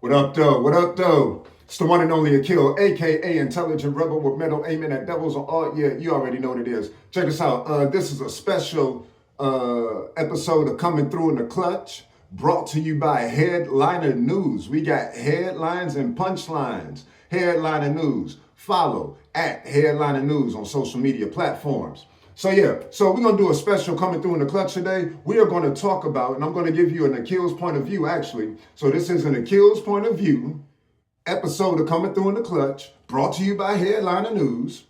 What up, though? What up, though? It's the one and only Akil, aka Intelligent Rebel with metal aiming at devils on all. Yeah, you already know what it is. Check this out. This is a special episode of Coming Through in the Clutch, brought to you by Headliner News. We got headlines and punchlines. Headliner News. Follow at Headliner News on social media platforms. So we're going to do a special Coming Through in the Clutch today. We are going to talk about, and I'm going to give you an Akil's point of view, actually. So this is an Akil's point of view episode of Coming Through in the Clutch, brought to you by Headliner News.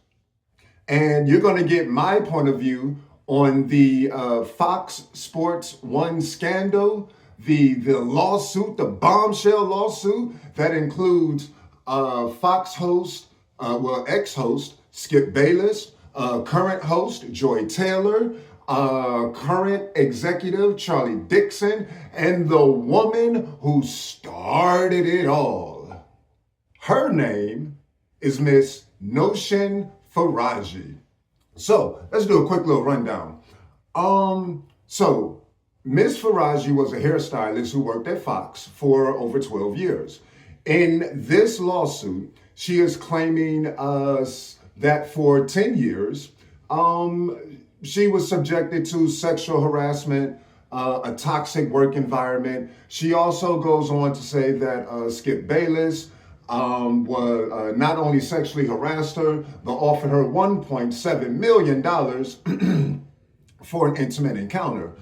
And you're going to get my point of view on the Fox Sports 1 scandal, the lawsuit, the bombshell lawsuit that includes Fox host, ex-host Skip Bayless, current host Joy Taylor, current executive Charlie Dixon, and the woman who started it all. Her name is Miss Noshin Faraji. So let's do a quick little rundown. So Miss Faraji was a hairstylist who worked at Fox for over 12 years. In this lawsuit, she is claiming that for 10 years, she was subjected to sexual harassment, a toxic work environment. She also goes on to say that Skip Bayless was not only sexually harassed her, but offered her $1.7 million for an intimate encounter.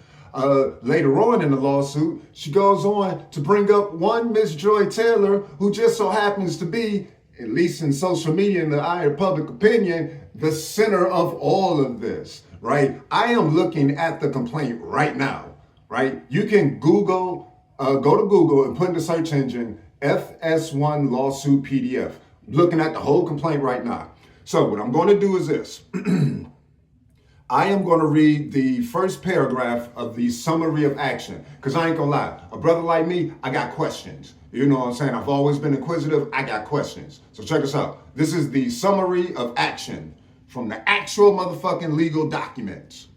Later on in the lawsuit, she goes on to bring up one Miss Joy Taylor, who just so happens to be, at least in social media, in the eye of public opinion, the center of all of this, right? I am looking at the complaint right now, right? You can Google, go to Google and put in the search engine, FS1 lawsuit PDF. Looking at the whole complaint right now. So what I'm going to do is this. I am going to read the first paragraph of the summary of action, because I ain't gonna lie, a brother like me, I got questions. You know what I'm saying? I've always been inquisitive. I got questions. So check this out. This is the summary of action from the actual motherfucking legal documents.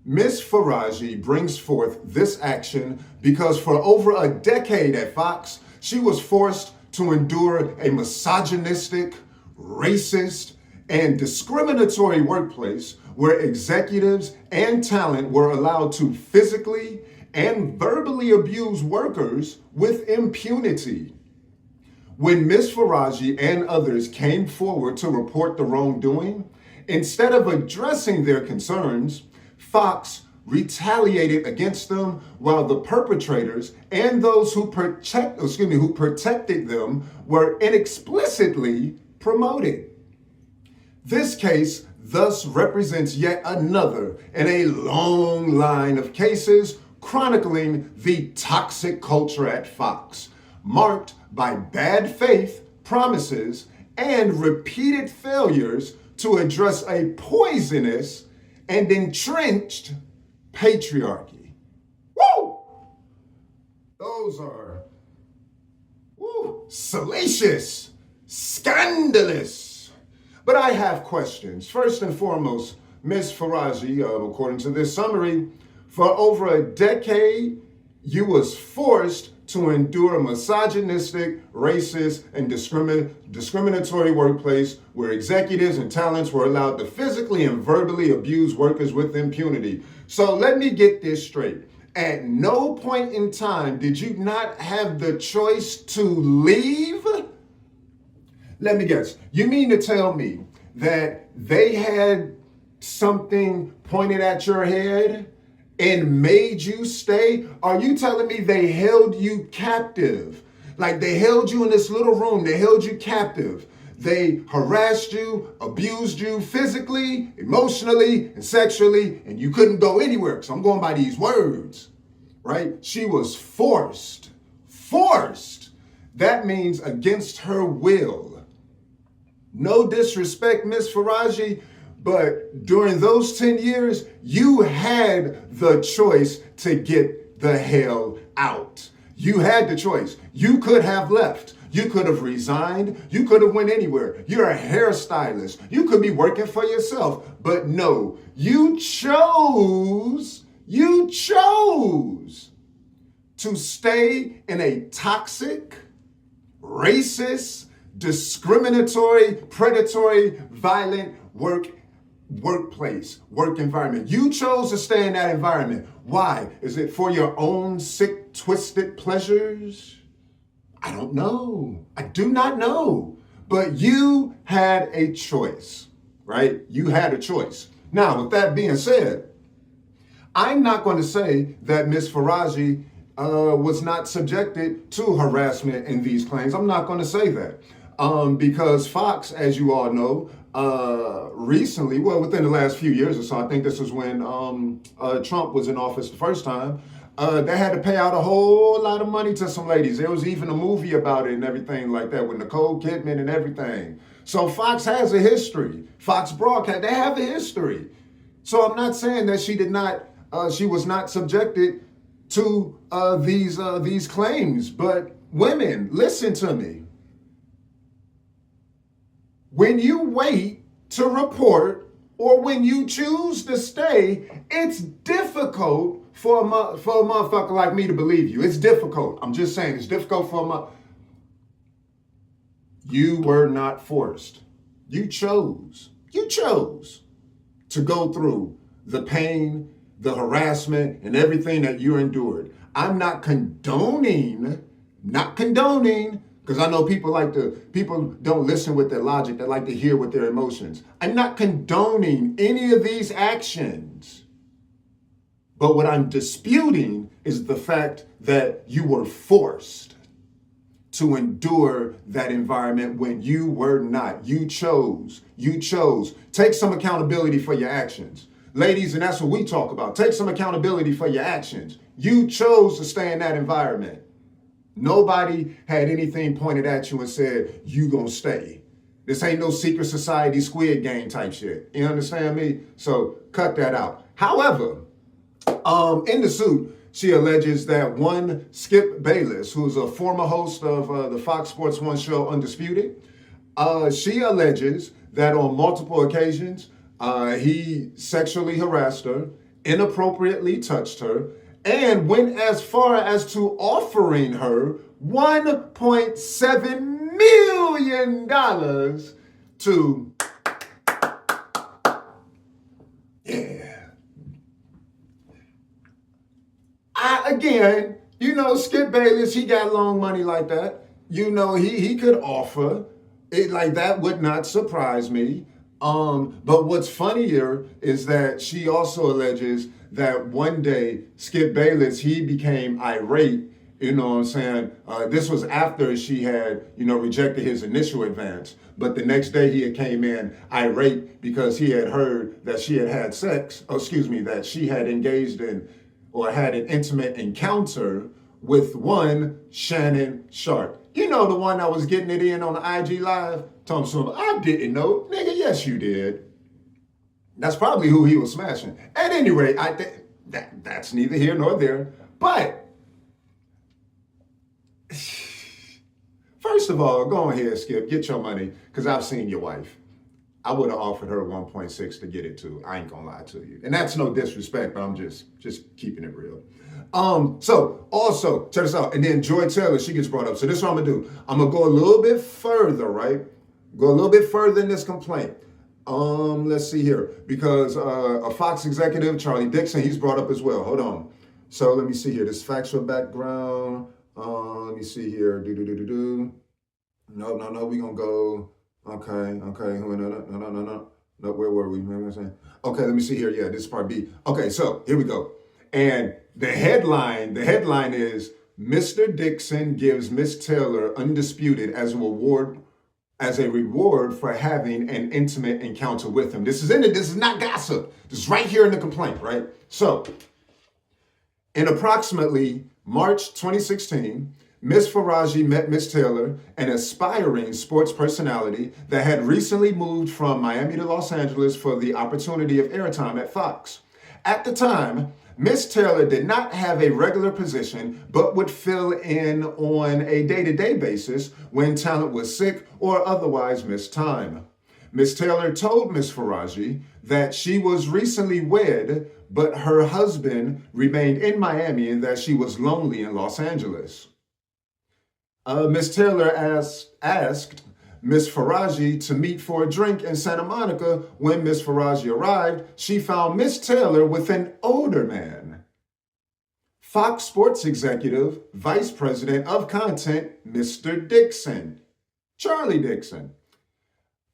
Ms. Faraji brings forth this action because for over a decade at Fox, she was forced to endure a misogynistic, racist, and discriminatory workplace where executives and talent were allowed to physically and verbally abuse workers with impunity. When Ms. Faraji and others came forward to report the wrongdoing, instead of addressing their concerns, Fox retaliated against them while the perpetrators and those who protected them were inexplicitly promoted. This case thus represents yet another in a long line of cases chronicling the toxic culture at Fox, marked by bad faith, promises, and repeated failures to address a poisonous and entrenched patriarchy. Woo! Those are salacious, scandalous. But I have questions. First and foremost, Ms. Faraji, according to this summary, for over a decade, you was forced to endure a misogynistic, racist, and discriminatory workplace where executives and talents were allowed to physically and verbally abuse workers with impunity. So let me get this straight. At no point in time did you not have the choice to leave? Let me guess. You mean to tell me that they had something pointed at your head and made you stay? Are you telling me they held you captive? Like they held you in this little room, they held you captive. They harassed you, abused you physically, emotionally, and sexually, and you couldn't go anywhere, because I'm going by these words, right? She was forced. That means against her will. No disrespect, Miss Faraji, but during those 10 years, you had the choice to get the hell out. You had the choice. You could have left. You could have resigned. You could have went anywhere. You're a hairstylist. You could be working for yourself. But no, you chose to stay in a toxic, racist, discriminatory, predatory, violent workplace, work environment. You chose to stay in that environment. Why? Is it for your own sick, twisted pleasures? I don't know. I do not know. But you had a choice, right? You had a choice. Now, with that being said, I'm not going to say that Ms. Faraji was not subjected to harassment in these claims. I'm not going to say that because Fox, as you all know, recently, well, within the last few years or so, I think this is when Trump was in office the first time, they had to pay out a whole lot of money to some ladies. There was even a movie about it and everything like that with Nicole Kidman and everything. So Fox has a history. Fox Broadcast, they have a history. So I'm not saying that she was not subjected to these claims. But women, listen to me. When you wait to report or when you choose to stay, it's difficult for a motherfucker like me to believe you. It's difficult. I'm just saying, it's difficult for You were not forced. You chose to go through the pain, the harassment, and everything that you endured. I'm not condoning, because I know people don't listen with their logic, they like to hear with their emotions. I'm not condoning any of these actions. But what I'm disputing is the fact that you were forced to endure that environment when you were not. You chose. Take some accountability for your actions. Ladies, and that's what we talk about. Take some accountability for your actions. You chose to stay in that environment. Nobody had anything pointed at you and said, you gonna stay. This ain't no secret society Squid Game type shit. You understand me? So cut that out. However, in the suit, she alleges that one Skip Bayless, who's a former host of the Fox Sports 1 show Undisputed, she alleges that on multiple occasions, he sexually harassed her, inappropriately touched her, and went as far as to offering her $1.7 million to, again, Skip Bayless, he got long money like that. He could offer it, like that would not surprise me. But what's funnier is that she also alleges that one day Skip Bayless, he became irate, you know what I'm saying? This was after she had, rejected his initial advance. But the next day he had came in irate because he had heard that she had sex, that she had engaged in or had an intimate encounter with one Shannon Sharp. The one that was getting it in on the IG Live? Tom, I didn't know. Nigga, yes, you did. That's probably who he was smashing. At any rate, I think that's neither here nor there. But, first of all, go ahead, Skip. Get your money, because I've seen your wife. I would have offered her 1.6 to get it too. I ain't gonna lie to you. And that's no disrespect, but I'm just keeping it real. So also, check this out. And then Joy Taylor, she gets brought up. So this is what I'm gonna do. I'm gonna go a little bit further, right? Go a little bit further in this complaint. Let's see here. Because a Fox executive, Charlie Dixon, he's brought up as well. Hold on. So let me see here. This factual background. Let me see here. No, we're gonna go. Okay. No, where were we? Okay, let me see here. Yeah, this is part B. Okay, so here we go. And the headline is Mr. Dixon gives Miss Taylor Undisputed as a reward for having an intimate encounter with him. This is not gossip. This is right here in the complaint, right? So, in approximately March 2016, Ms. Faraji met Ms. Taylor, an aspiring sports personality that had recently moved from Miami to Los Angeles for the opportunity of airtime at Fox. At the time, Ms. Taylor did not have a regular position, but would fill in on a day-to-day basis when talent was sick or otherwise missed time. Miss Taylor told Miss Faraji that she was recently wed, but her husband remained in Miami and that she was lonely in Los Angeles. Miss Taylor asked Miss Faraji to meet for a drink in Santa Monica. When Miss Faraji arrived, she found Miss Taylor with an older man. Fox Sports executive, vice president of content, Mr. Dixon, Charlie Dixon.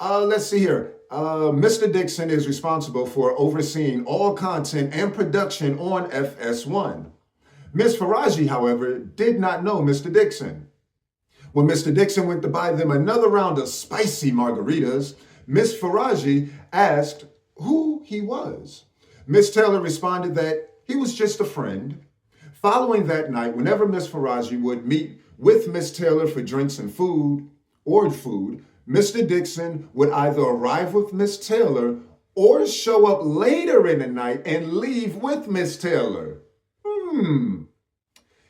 Let's see here. Mr. Dixon is responsible for overseeing all content and production on FS1. Miss Faraji, however, did not know Mr. Dixon. When Mr. Dixon went to buy them another round of spicy margaritas, Miss Faraji asked who he was. Miss Taylor responded that he was just a friend. Following that night, whenever Miss Faraji would meet with Miss Taylor for drinks and food, Mr. Dixon would either arrive with Miss Taylor or show up later in the night and leave with Miss Taylor.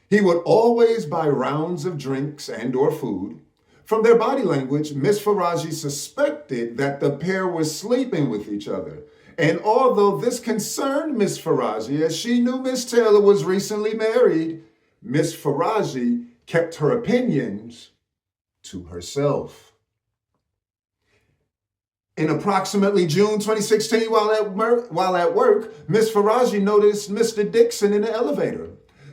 He would always buy rounds of drinks and or food. From their body language, Miss Faraji suspected that the pair were sleeping with each other. And although this concerned Miss Faraji, as she knew Miss Taylor was recently married, Miss Faraji kept her opinions to herself. In approximately June 2016, while at work, Miss Faraji noticed Mr. Dixon in the elevator.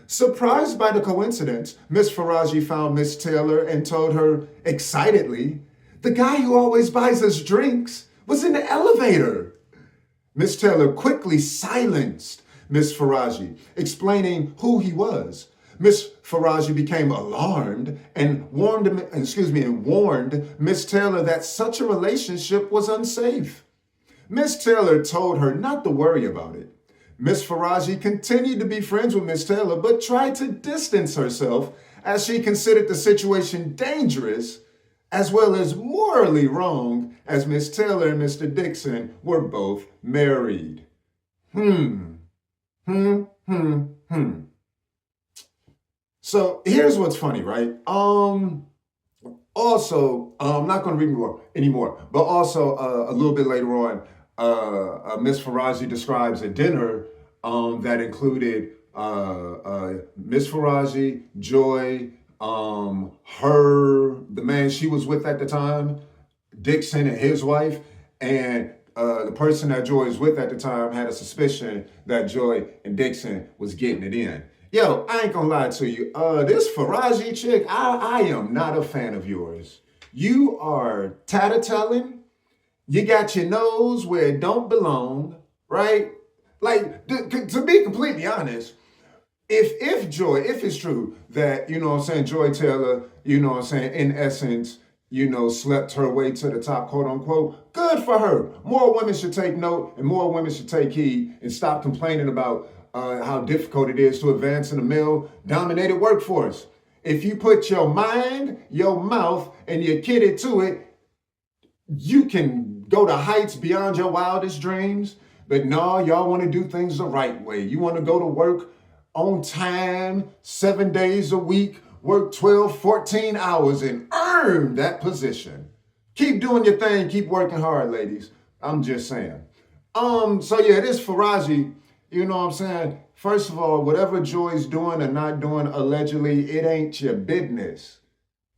Surprised by the coincidence, Miss Faraji found Miss Taylor and told her excitedly, "The guy who always buys us drinks was in the elevator." Miss Taylor quickly silenced Miss Faraji, explaining who he was. Miss Faraji became alarmed and warned Miss Taylor that such a relationship was unsafe. Miss Taylor told her not to worry about it. Miss Faraji continued to be friends with Miss Taylor, but tried to distance herself as she considered the situation dangerous as well as morally wrong, as Miss Taylor and Mr. Dixon were both married. So here's what's funny, right? Also, I'm not going to read anymore, but also a little bit later on, Miss Faraji describes a dinner that included Miss Faraji, Joy, the man she was with at the time, Dixon and his wife, and the person that Joy was with at the time had a suspicion that Joy and Dixon was getting it in. Yo, I ain't gonna lie to you. This Faraji chick, I am not a fan of yours. You are tattletelling. You got your nose where it don't belong, right? Like, to be completely honest, if it's true that, Joy Taylor, in essence, slept her way to the top, quote unquote, good for her. More women should take note and more women should take heed and stop complaining about how difficult it is to advance in a male-dominated workforce. If you put your mind, your mouth, and your kitty to it, you can go to heights beyond your wildest dreams. But no, y'all want to do things the right way. You want to go to work on time, 7 days a week, work 12, 14 hours and earn that position. Keep doing your thing. Keep working hard, ladies. I'm just saying. So yeah, this Faraji, First of all, whatever Joy's doing or not doing, allegedly, it ain't your business.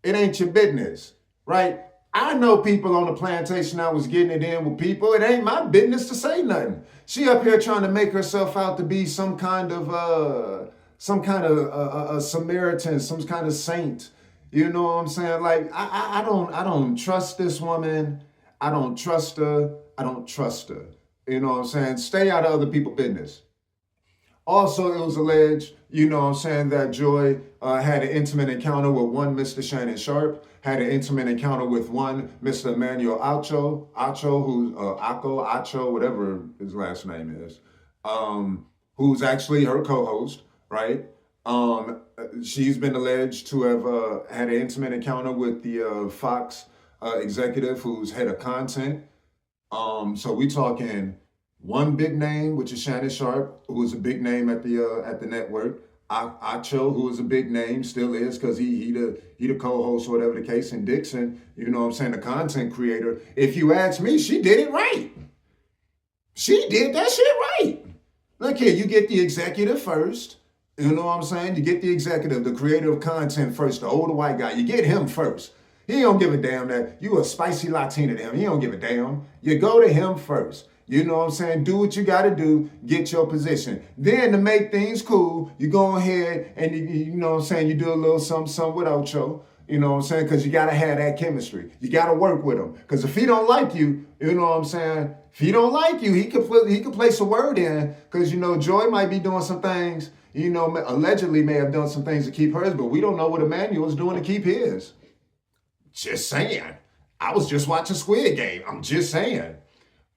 It ain't your business, right? I know people on the plantation that was getting it in with people. It ain't my business to say nothing. She up here trying to make herself out to be some kind of a Samaritan, some kind of saint. You know what I'm saying? Like, I don't trust this woman. I don't trust her. You know what I'm saying? Stay out of other people's business. Also, it was alleged, that Joy had an intimate encounter with one Mr. Shannon Sharp, had an intimate encounter with one Mr. Emmanuel Acho, whatever his last name is, who's actually her co-host, right? She's been alleged to have had an intimate encounter with the Fox executive who's head of content. So we talking one big name, which is Shannon Sharp, who is a big name at the network, Acho, who is a big name, still is, because he the co-host or whatever the case, and Dixon, you know what I'm saying, the content creator. If you ask me, she did it right. She did that shit right. Look here, you get the executive first. You know what I'm saying? You get the executive, the creator of content first, the older white guy. You get him first. He don't give a damn that you a spicy Latina to him. He don't give a damn. You go to him first. You know what I'm saying? Do what you got to do. Get your position. Then to make things cool, you go ahead and you know what I'm saying? You do a little something with Ocho. You know what I'm saying? Because you got to have that chemistry. You got to work with him. Because if he don't like you, you know what I'm saying? If he don't like you, he could place a word in. Because, you know, Joy might be doing some things, you know, allegedly may have done some things to keep hers, but we don't know what Emmanuel is doing to keep his. Just saying. I was just watching Squid Game. I'm just saying.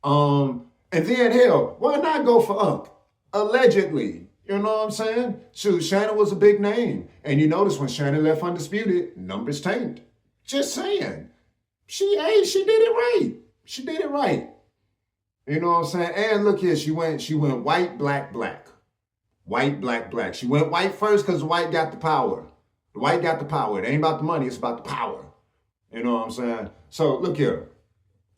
And then, hell, why not go for Unc? Allegedly. You know what I'm saying? Shoot, Shannon was a big name. And you notice when Shannon left Undisputed, numbers tanked. Just saying. She did it right. She did it right. You know what I'm saying? And look here, she went white, black, black. White, black, black. She went white first because the white got the power. The white got the power. It ain't about the money, it's about the power. You know what I'm saying? So look here.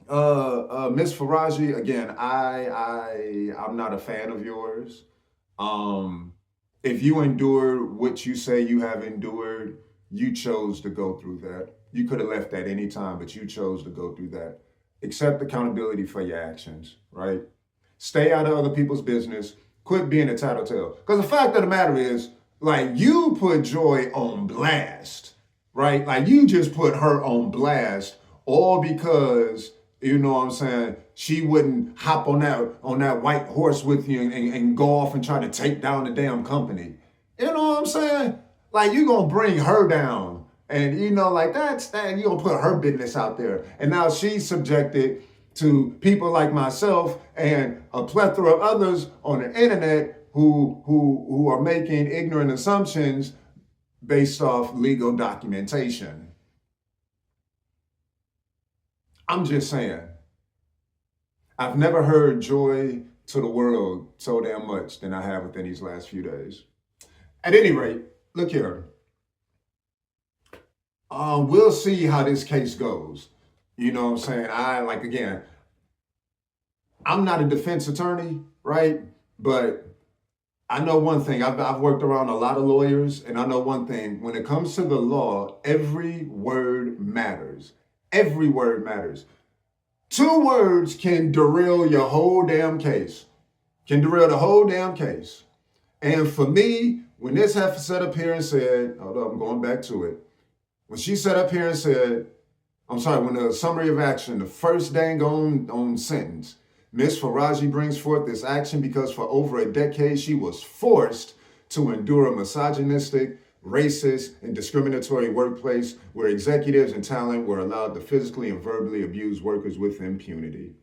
Miss Faraji, again, I'm not a fan of yours. If you endured what you say you have endured, you chose to go through that. You could have left at any time, but you chose to go through that. Accept accountability for your actions, right? Stay out of other people's business. Quit being a tattletale. Because the fact of the matter is, like, you put Joy on blast, right? Like, you just put her on blast all because, you know what I'm saying, she wouldn't hop on that white horse with you and go off and try to take down the damn company. You know what I'm saying? Like, you gonna bring her down. And, you know, like, that's you gonna put her business out there. And now she's subjected to people like myself and a plethora of others on the internet who are making ignorant assumptions based off legal documentation. I'm just saying. I've never heard joy to the world so damn much than I have within these last few days. At any rate, look here. We'll see how this case goes. You know what I'm saying? I'm not a defense attorney, right? But I know one thing. I've worked around a lot of lawyers, and I know one thing. When it comes to the law, every word matters. Every word matters. 2 words can derail your whole damn case. Can derail the whole damn case. And for me, when this heifer sat up here and said, hold up, I'm going back to it. When she sat up here and said, when the summary of action, the first dang on sentence, Ms. Faraji brings forth this action because for over a decade, she was forced to endure a misogynistic, racist, and discriminatory workplace where executives and talent were allowed to physically and verbally abuse workers with impunity.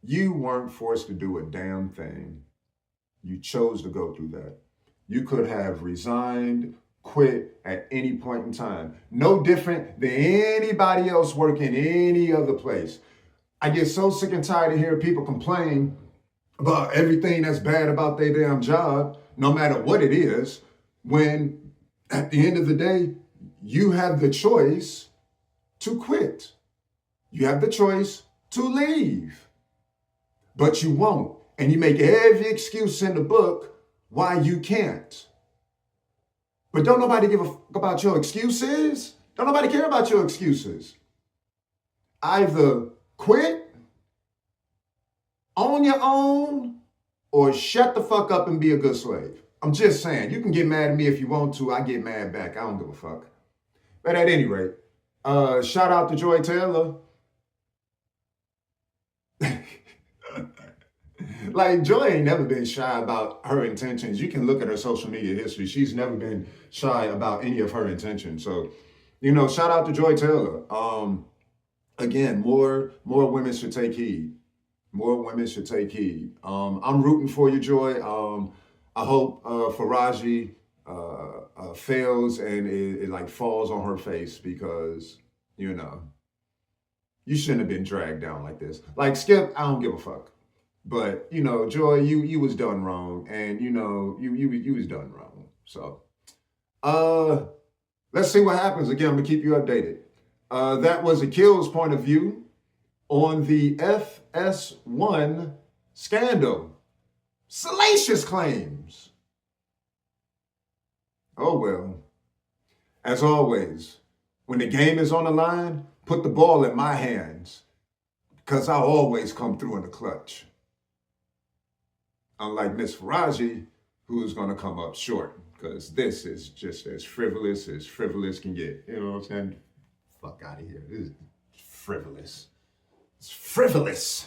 You weren't forced to do a damn thing. You chose to go through that. You could have resigned, quit at any point in time. No different than anybody else working any other place. I get so sick and tired of hearing people complain about everything that's bad about their damn job, no matter what it is, when at the end of the day, you have the choice to quit. You have the choice to leave. But you won't. And you make every excuse in the book why you can't. But don't nobody give a fuck about your excuses. Don't nobody care about your excuses. Either quit on your own or shut the fuck up and be a good slave. I'm just saying, you can get mad at me if you want to. I get mad back. I don't give a fuck. But at any rate, shout out to Joy Taylor. Like, Joy ain't never been shy about her intentions. You can look at her social media history. She's never been shy about any of her intentions. So, you know, shout out to Joy Taylor. Again, more women should take heed. More women should take heed. I'm rooting for you, Joy. I hope Faraji fails and it like falls on her face because, you know, you shouldn't have been dragged down like this. Like, Skip, I don't give a fuck. But you know, Joy, you was done wrong, and you know, you was done wrong. So, uh, let's see what happens. Again, I'm gonna keep you updated. That was Akil's point of view on the FS1 scandal. Salacious claims. Oh well. As always, when the game is on the line, put the ball in my hands, because I always come through in the clutch. Unlike Miss Faraji, who's going to come up short, because this is just as frivolous can get. You know what I'm saying? Fuck out of here. This is frivolous. It's frivolous.